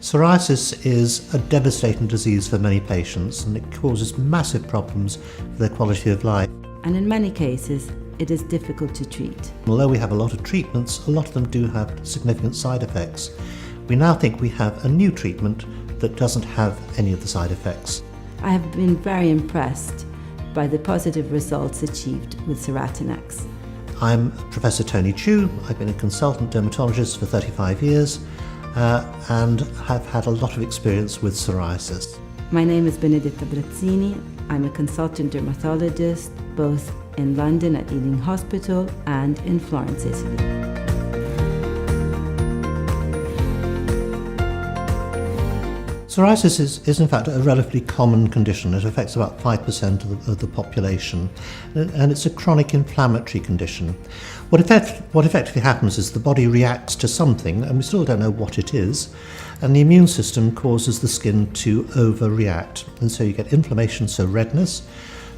Psoriasis is a devastating disease for many patients, and it causes massive problems for their quality of life. And in many cases, it is difficult to treat. Although we have a lot of treatments, a lot of them do have significant side effects. We now think we have a new treatment that doesn't have any of the side effects. I have been very impressed by the positive results achieved with SORATINEX. I'm Professor Tony Chu. I've been a consultant dermatologist for 35 years and have had a lot of experience with psoriasis. My name is Benedetta Brazzini. I'm a consultant dermatologist both in London at Ealing Hospital and in Florence, Italy. Psoriasis is in fact a relatively common condition. It affects about 5% of the population, and it's a chronic inflammatory condition. What effectively happens is the body reacts to something, and we still don't know what it is, and the immune system causes the skin to overreact. And so you get inflammation, so redness.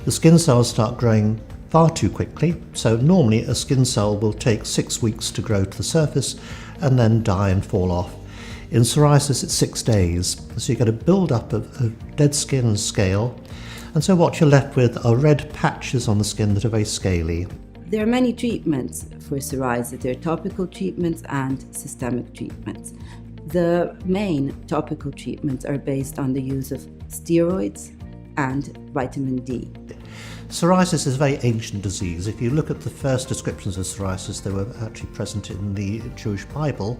The skin cells start growing far too quickly, so normally a skin cell will take 6 weeks to grow to the surface and then die and fall off. In psoriasis, it's 6 days, so you get a build-up of dead skin and scale, and so what you're left with are red patches on the skin that are very scaly. There are many treatments for psoriasis. There are topical treatments and systemic treatments. The main topical treatments are based on the use of steroids and vitamin D. Psoriasis is a very ancient disease. If you look at the first descriptions of psoriasis, they were actually present in the Jewish Bible,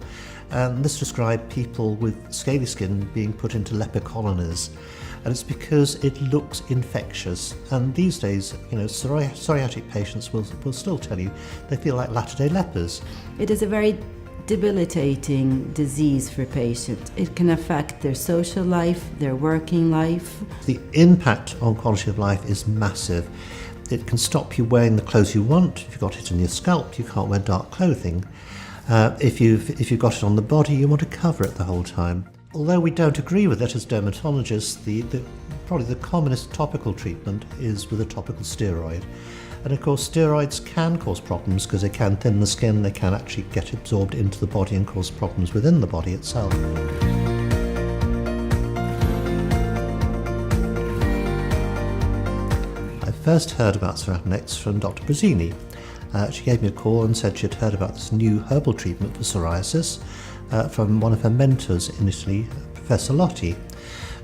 and this described people with scaly skin being put into leper colonies. And it's because it looks infectious. And these days, psoriatic patients will still tell you they feel like latter-day lepers. It is a very debilitating disease for patients. It can affect their social life, their working life. The impact on quality of life is massive. It can stop you wearing the clothes you want. If you've got it in your scalp, you can't wear dark clothing. If you've got it on the body, you want to cover it the whole time. Although we don't agree with it as dermatologists, probably the commonest topical treatment is with a topical steroid. And of course, steroids can cause problems because they can thin the skin, they can actually get absorbed into the body and cause problems within the body itself. I first heard about SORATINEX from Dr. Brazzini. She gave me a call and said she'd heard about this new herbal treatment for psoriasis from one of her mentors in Italy, Professor Lotti.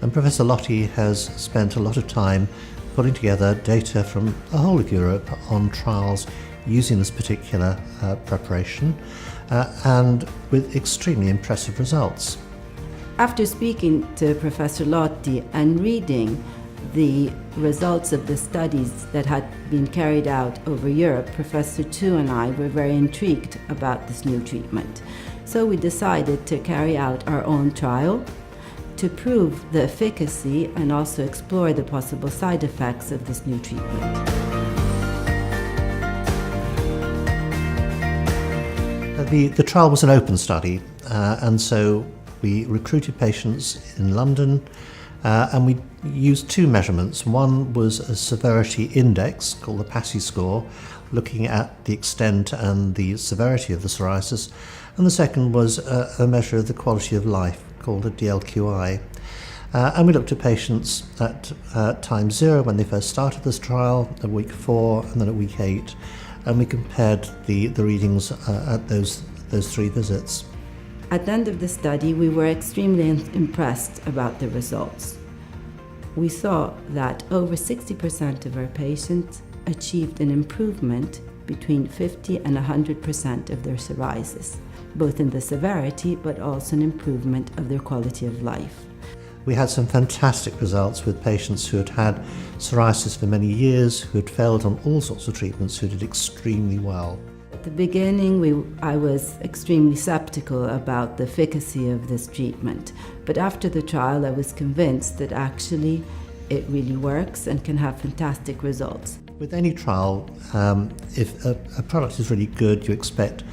And Professor Lotti has spent a lot of time putting together data from the whole of Europe on trials using this particular preparation and with extremely impressive results. After speaking to Professor Lotti and reading the results of the studies that had been carried out over Europe, Professor Chu and I were very intrigued about this new treatment. So we decided to carry out our own trial to prove the efficacy and also explore the possible side effects of this new treatment. The trial was an open study, and so we recruited patients in London, and we used 2 measurements. One was a severity index called the PASI score, looking at the extent and the severity of the psoriasis, and the second was a measure of the quality of life called a DLQI. And we looked at patients at time 0 when they first started this trial, at week 4 and then at week 8, and we compared the readings at those 3 visits. At the end of the study, we were extremely impressed about the results. We saw that over 60% of our patients achieved an improvement between 50 and 100% of their psoriasis, both in the severity but also an improvement of their quality of life. We had some fantastic results with patients who had had psoriasis for many years, who had failed on all sorts of treatments, who did extremely well. At the beginning, I was extremely skeptical about the efficacy of this treatment, but after the trial I was convinced that actually it really works and can have fantastic results. With any trial, if a product is really good, you expect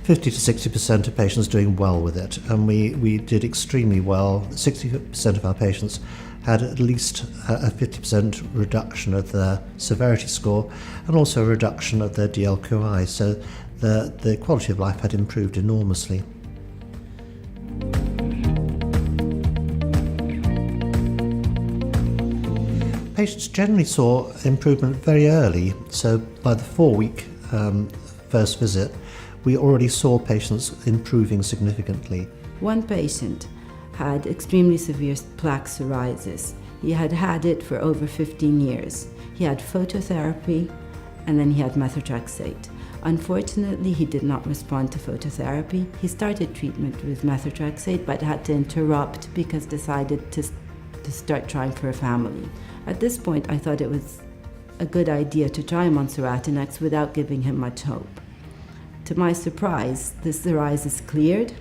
50 to 60% of patients doing well with it, and we did extremely well. 60% of our patients had at least a 50% reduction of their severity score and also a reduction of their DLQI, so the quality of life had improved enormously. patients generally saw improvement very early. So by the 4-week first visit, we already saw patients improving significantly. One patient had extremely severe plaque psoriasis. He had had it for over 15 years. He had phototherapy, and then he had methotrexate. Unfortunately, he did not respond to phototherapy. He started treatment with methotrexate, but had to interrupt because decided to start trying for a family. At this point, I thought it was a good idea to try him on SORATINEX without giving him much hope. To my surprise, the psoriasis cleared,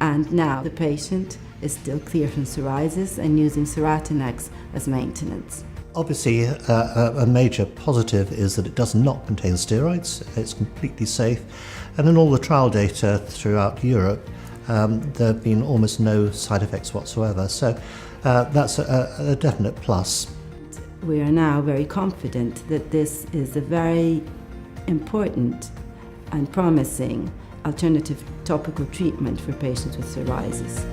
and now the patient is still clear from psoriasis and using SORATINEX as maintenance. Obviously, a major positive is that it does not contain steroids. It's completely safe, and in all the trial data throughout Europe, there have been almost no side effects whatsoever. So that's a definite plus. We are now very confident that this is a very important and promising alternative topical treatment for patients with psoriasis.